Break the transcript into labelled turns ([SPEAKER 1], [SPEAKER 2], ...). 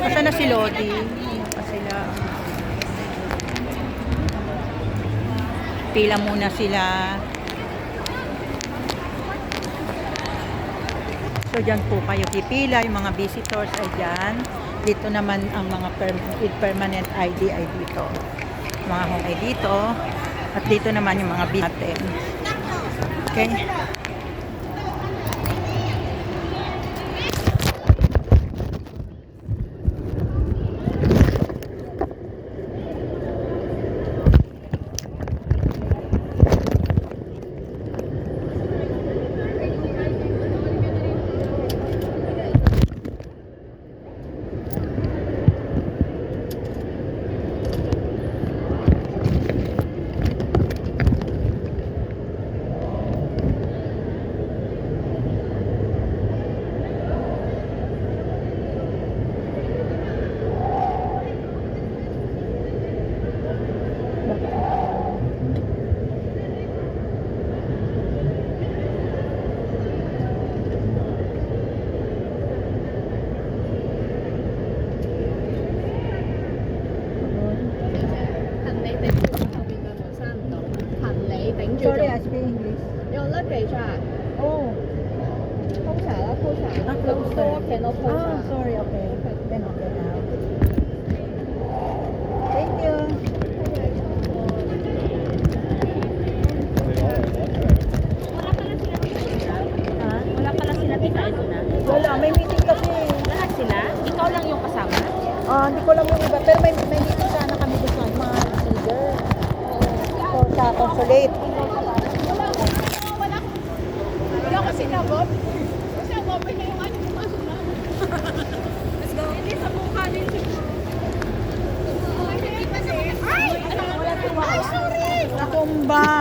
[SPEAKER 1] Asa na si Lodi? Ano pa sila? Pila muna sila. So, dyan po kayo pipila. Yung mga visitors ay dyan. Dito naman ang mga with permanent ID ay dito. Mga home ay dito. At dito naman yung mga natin. Okay? Sorry, I speak English.
[SPEAKER 2] 用得幾咋？
[SPEAKER 1] Oh.
[SPEAKER 2] 鋪茶啦，鋪茶。
[SPEAKER 1] Close
[SPEAKER 2] 都屋企都鋪茶。
[SPEAKER 1] Oh, sorry. Okay. Then okay now. Thank you. Ha?
[SPEAKER 3] Wala pala sila tita, ito na.
[SPEAKER 1] Wala, may meeting kasi.
[SPEAKER 3] Lahat sila? Ikaw lang yung kasama?
[SPEAKER 1] Hindi ko lang yung iba. Pero may meeting sana kami doon sa mga leader. So, sa consulate.
[SPEAKER 2] Wala kasi nabot. Kasi ang open na yung ano pumasok na. Let's go. Hindi sa mukha din siguro. Ay! Ay, sorry!
[SPEAKER 1] Natumba!